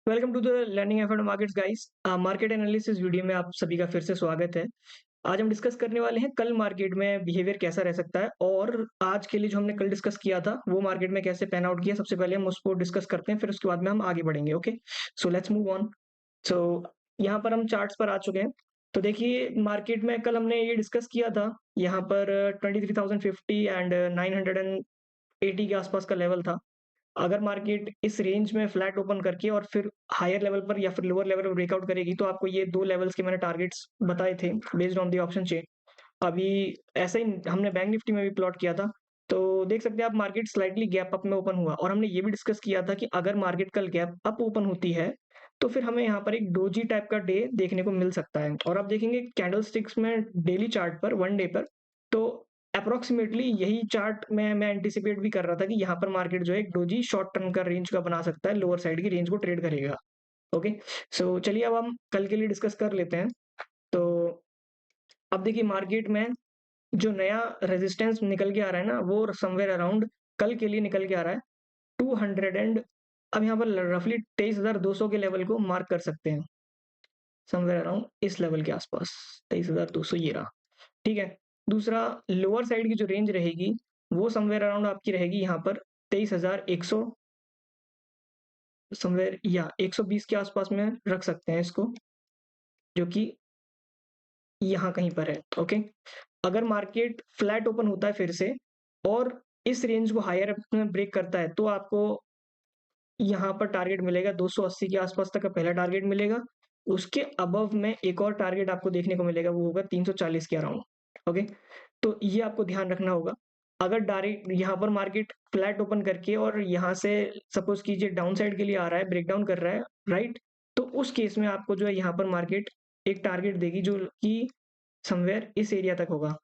Welcome to the learning F markets guys. Market analysis video में आप सभी का फिर से स्वागत है। आज हम डिस्कस करने वाले हैं कल मार्केट में बिहेवियर कैसा रह सकता है और आज के लिए जो हमने कल डिस्कस किया था वो मार्केट में कैसे पैन आउट किया। सबसे पहले हम उसको डिस्कस करते हैं, फिर उसके बाद में हम आगे बढ़ेंगे। Okay, so let's move on. So यहाँ पर हम चार्ट्स पर आ चुके हैं। तो देखिए मार्केट में कल हमने ये डिस्कस किया था, यहाँ पर 23,050 एंड 980 के आसपास का लेवल था। अगर मार्केट इस रेंज में फ्लैट ओपन करके और फिर हायर लेवल पर या फिर लोअर लेवल पर ब्रेकआउट करेगी तो आपको ये दो लेवल्स के मैंने टारगेट्स बताए थे based on the option chain. अभी ऐसा ही हमने बैंक निफ्टी में भी प्लॉट किया था। तो देख सकते हैं आप मार्केट स्लाइटली गैप अप में ओपन हुआ और हमने ये भी डिस्कस किया था कि अगर मार्केट कल गैप अप ओपन होती है तो फिर हमें यहाँ पर एक डोजी टाइप का डे देखने को मिल सकता है। और आप देखेंगे कैंडल स्टिक्स में डेली चार्ट पर वन डे पर तो अप्रोक्सीमेटली यही चार्ट में मैं एंटिसिपेट भी कर रहा था कि यहाँ पर मार्केट जो है एक डोजी शॉर्ट टर्म का रेंज का बना सकता है, लोअर साइड की रेंज को ट्रेड करेगा। ओके, सो चलिए अब हम कल के लिए डिस्कस कर लेते हैं। तो अब देखिए मार्केट में जो नया रेजिस्टेंस निकल के आ रहा है ना वो समवेयर अराउंड कल के लिए निकल के आ रहा है 200 एंड अब यहाँ पर रफली 23,200 के लेवल को मार्क कर सकते हैं, समवेयर अराउंड इस लेवल के आसपास 23,200 ये रहा। ठीक है, दूसरा लोअर साइड की जो रेंज रहेगी वो समवेयर अराउंड आपकी रहेगी यहाँ पर 23,100, समवेयर या 120 के आसपास में रख सकते हैं इसको, जो कि यहाँ कहीं पर है। ओके, अगर मार्केट फ्लैट ओपन होता है फिर से और इस रेंज को हायर में ब्रेक करता है तो आपको यहाँ पर टारगेट मिलेगा 280 के आसपास तक का पहला टारगेट मिलेगा। उसके अबव में एक और टारगेट आपको देखने को मिलेगा, वो होगा 340 के अराउंड। ओके, तो ये आपको ध्यान रखना होगा। अगर डायरेक्ट यहाँ पर मार्केट फ्लैट ओपन करके और यहाँ से सपोज कीजिए डाउन साइड के लिए आ रहा है, ब्रेकडाउन कर रहा है, राइट, तो उस केस में आपको जो है यहाँ पर मार्केट एक टारगेट देगी जो कि समवेयर इस एरिया तक होगा।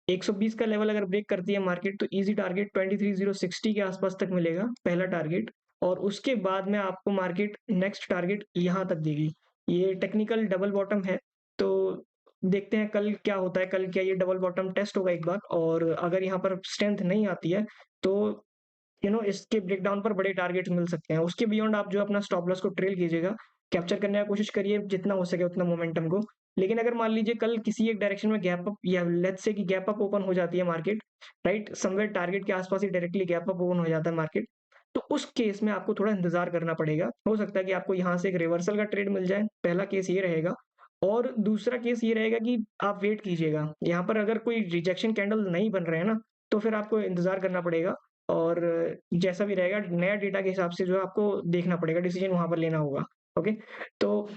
120 का लेवल अगर ब्रेक करती है मार्केट तो इजी टारगेट 23,060 के आसपास तक मिलेगा, पहला टारगेट। और उसके बाद में आपको मार्केट नेक्स्ट टारगेट यहाँ तक देगी। ये टेक्निकल डबल बॉटम है, तो देखते हैं कल क्या होता है। कल क्या ये डबल बॉटम टेस्ट होगा एक बार, और अगर यहाँ पर स्ट्रेंथ नहीं आती है तो इसके ब्रेकडाउन पर बड़े टारगेट्स मिल सकते हैं। उसके बियॉन्ड आप जो अपना स्टॉप लॉस को ट्रेल कीजिएगा, कैप्चर करने का कोशिश करिए जितना हो सके उतना मोमेंटम को। लेकिन अगर मान लीजिए कल किसी एक डायरेक्शन में गैप अप या लेट्स से कि गैप अप ओपन हो जाती है मार्केट, राइट, समवेयर टारगेट के आसपास ही डायरेक्टली गैप अप ओपन हो जाता है मार्केट, तो उस केस में आपको थोड़ा इंतजार करना पड़ेगा। हो सकता है कि आपको यहाँ से एक रिवर्सल का ट्रेड मिल जाए, पहला केस ये रहेगा। और दूसरा केस ये रहेगा कि आप वेट कीजिएगा, यहाँ पर अगर कोई रिजेक्शन कैंडल नहीं बन रहे हैं ना तो फिर आपको इंतजार करना पड़ेगा। और जैसा भी रहेगा नया डेटा के हिसाब से जो है आपको देखना पड़ेगा, डिसीजन वहां पर लेना होगा। ओके, तो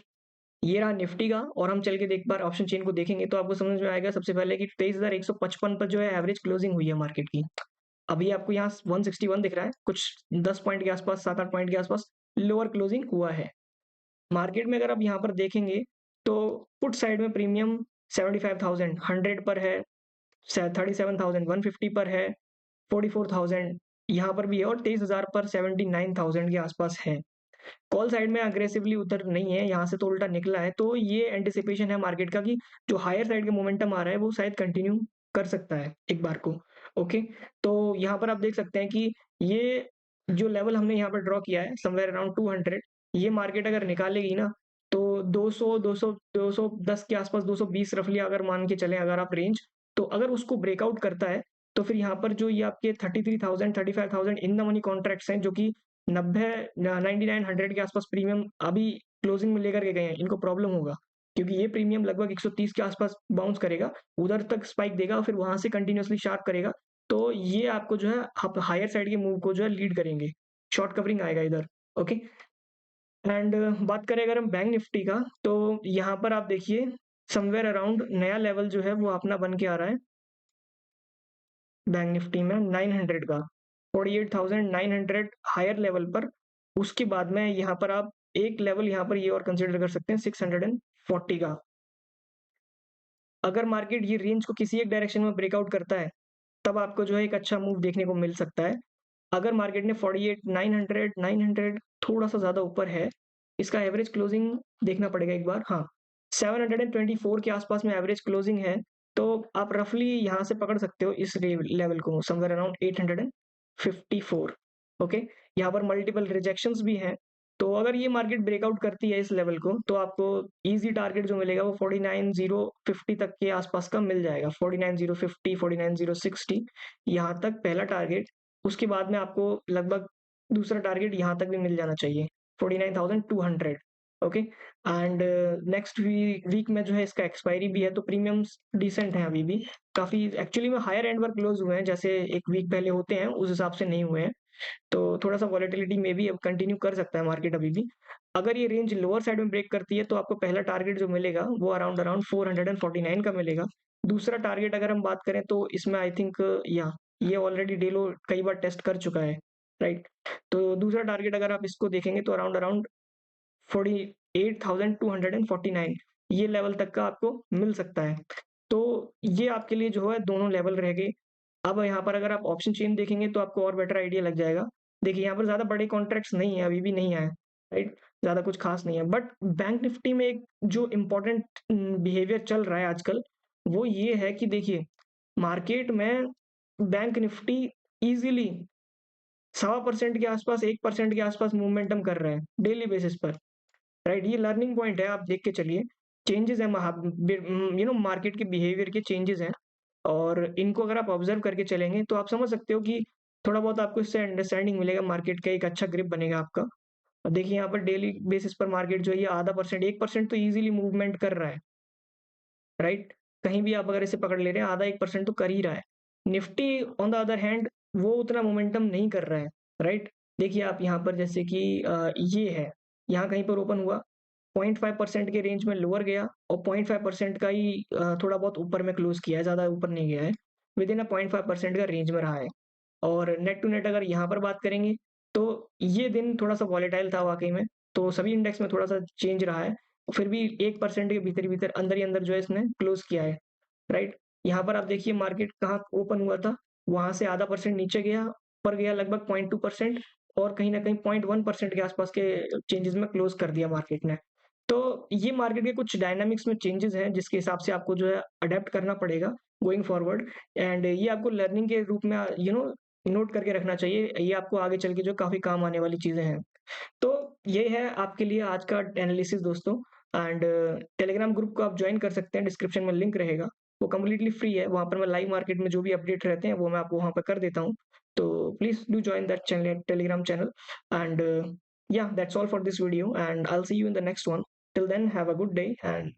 ये रहा निफ्टी का। और हम चल के एक बार ऑप्शन चेन को देखेंगे तो आपको समझ में आएगा सबसे पहले कि 23,155 पर जो है एवरेज क्लोजिंग हुई है मार्केट की। अभी आपको यहाँ 161 दिख रहा है, कुछ 10 पॉइंट के आसपास, 7-8 पॉइंट के आसपास लोअर क्लोजिंग हुआ है मार्केट में। अगर आप यहाँ पर देखेंगे तो पुट साइड में प्रीमियम 75,000 100 पर है, 37,150 पर है, 44,000 यहाँ पर भी है, और 23,000 पर 79,000 के आसपास है। कॉल साइड में अग्रेसिवली उधर नहीं है, यहाँ से तो उल्टा निकला है। तो ये एंटिसिपेशन है मार्केट का कि जो हायर साइड का मोमेंटम आ रहा है वो शायद कंटिन्यू कर सकता है एक बार को। ओके, तो यहाँ पर आप देख सकते हैं कि ये जो लेवल हमने यहाँ पर ड्रॉ किया है समवेयर अराउंड 200, ये मार्केट अगर निकालेगी ना तो 200 200 210 के आसपास, 220 रफली अगर मान के चलें अगर आप रेंज, तो अगर उसको ब्रेकआउट करता है तो फिर यहाँ पर जो ये आपके 33,000 35,000 इन द मनी कॉन्ट्रैक्ट्स हैं जो कि 90 99 100 के आसपास प्रीमियम अभी क्लोजिंग में लेकर के गए हैं, इनको प्रॉब्लम होगा क्योंकि ये प्रीमियम लगभग 130 के आसपास बाउंस करेगा, उधर तक स्पाइक देगा और फिर वहां से कंटिन्यूअसली शार्प करेगा। तो ये आपको जो है हायर साइड के मूव को जो है लीड करेंगे, शॉर्ट कवरिंग आएगा इधर। ओके, एंड बात करें अगर हम बैंक निफ्टी का तो यहाँ पर आप देखिए समवेयर अराउंड नया लेवल जो है वो अपना बन के आ रहा है बैंक निफ्टी में 900 का, 48,900 हायर लेवल पर। उसके बाद में यहाँ पर आप एक लेवल यहाँ पर ये और कंसिडर कर सकते हैं 640 का। अगर मार्केट ये रेंज को किसी एक डायरेक्शन में ब्रेकआउट करता है तब आपको जो है एक अच्छा मूव देखने को मिल सकता है। अगर मार्केट ने 48,900 900 थोड़ा सा ज्यादा ऊपर है, इसका एवरेज क्लोजिंग देखना पड़ेगा एक बार। हाँ, 724 के आसपास में एवरेज क्लोजिंग है, तो आप रफली यहाँ से पकड़ सकते हो इस लेवल को समवेयर अराउंड 854। ओके, यहाँ पर मल्टीपल रिजेक्शंस भी हैं, तो अगर ये मार्केट ब्रेकआउट करती है इस लेवल को, तो आपको ईज़ी टारगेट जो मिलेगा वो 49,050 तक के आसपास का मिल जाएगा। 49,050, 49,060 यहाँ तक पहला टारगेट। उसके बाद में आपको लगभग दूसरा टारगेट यहाँ तक भी मिल जाना चाहिए, 49,200। ओके। एंड नेक्स्ट वीक में जो है इसका एक्सपायरी भी है, तो प्रीमियम्स डिसेंट हैं अभी भी। काफ़ी एक्चुअली में हायर एंड पर क्लोज हुए हैं, जैसे एक वीक पहले होते हैं उस हिसाब से नहीं हुए हैं। तो थोड़ा-सा वॉलेटिलिटी में भी अब कंटिन्यू कर सकता है मार्केट अभी भी। अगर ये रेंज लोअर साइड में ब्रेक करती है, तो आपको पहला टारगेट जो मिलेगा वो अराउंड अराउंड 449 का मिलेगा। दूसरा टारगेट अगर हम बात करें तो इसमें आई थिंक या ये ऑलरेडी डे लो कई बार टेस्ट कर चुका है, राइट? तो दूसरा टारगेट अगर आप इसको देखेंगे तो अराउंड अराउंड 48,249 ये लेवल तक का आपको मिल सकता है। तो ये आपके लिए जो है दोनों लेवल रह गए। अब यहाँ पर अगर आप ऑप्शन चेन देखेंगे तो आपको और बेटर आइडिया लग जाएगा। देखिए यहाँ पर ज़्यादा बड़े कॉन्ट्रैक्ट्स नहीं है, अभी भी नहीं आए, राइट? ज़्यादा कुछ खास नहीं है। बट बैंक निफ्टी में एक जो इम्पोर्टेंट बिहेवियर चल रहा है आजकल, वो ये है कि देखिए मार्केट में बैंक निफ्टी ईज़िली 0.25% के आसपास, 1% के आसपास मोमेंटम कर रहा है डेली बेसिस पर, राइट? ये लर्निंग पॉइंट है, आप देख के चलिए। चेंजेज़ हैं मार्केट के बिहेवियर के चेंजेज़ हैं। और इनको अगर आप ऑब्ज़र्व करके चलेंगे, तो आप समझ सकते हो कि थोड़ा बहुत आपको इससे अंडरस्टैंडिंग मिलेगा, मार्केट का एक अच्छा ग्रिप बनेगा आपका। और देखिए यहाँ पर डेली बेसिस पर मार्केट जो है ये आधा परसेंट, 1% तो ईज़िली मूवमेंट कर रहा है, राइट? कहीं भी आप अगर इसे पकड़ ले रहे हैं, आधा 1% तो कर ही रहा है। Nifty on the other hand वो उतना मोमेंटम नहीं कर रहा है, राइट? देखिए आप यहाँ पर जैसे कि ये है, यहाँ कहीं पर ओपन हुआ, 0.5% के रेंज में लोअर गया और 0.5% का ही थोड़ा बहुत ऊपर में क्लोज़ किया है, ज़्यादा ऊपर नहीं गया है। विदिन अ 0.5% का रेंज में रहा है। और नेट टू नेट अगर यहाँ पर बात करेंगे, तो ये दिन थोड़ा-सा वॉलेटाइल था वाक़ई में, तो सभी इंडेक्स में थोड़ा-सा चेंज रहा है। फिर भी 1% के भीतर-भीतर, अंदर ही अंदर जो है इसने क्लोज़ किया है, राइट? यहाँ पर आप देखिए मार्केट कहाँ ओपन हुआ था, वहाँ से आधा परसेंट नीचे गया, ऊपर गया लगभग 0.2% और कहीं न कहीं 0.1% के आसपास के चेंजेज़ में क्लोज़ कर दिया मार्केट ने। तो ये मार्केट के कुछ डायनामिक्स में चेंजेज़ हैं, जिसके हिसाब से आपको जो है अडैप्ट करना पड़ेगा गोइंग फॉरवर्ड। एंड ये आपको लर्निंग के रूप में नोट करके रखना चाहिए। ये आपको आगे चल के जो काफ़ी काम आने वाली चीज़ें हैं। तो ये है आपके लिए आज का एनालिसिस दोस्तों। एंड टेलीग्राम ग्रुप को आप जॉइन कर सकते हैं, डिस्क्रिप्शन में लिंक रहेगा। वो कंप्लीटली फ्री है, वहाँ पर मैं लाइव मार्केट में जो भी अपडेट रहते हैं वो मैं आपको वहाँ पे कर देता हूँ। तो please do join that channel, Telegram channel. And yeah, that's all for this video and I'll see you in the next one. Till then, have a good day and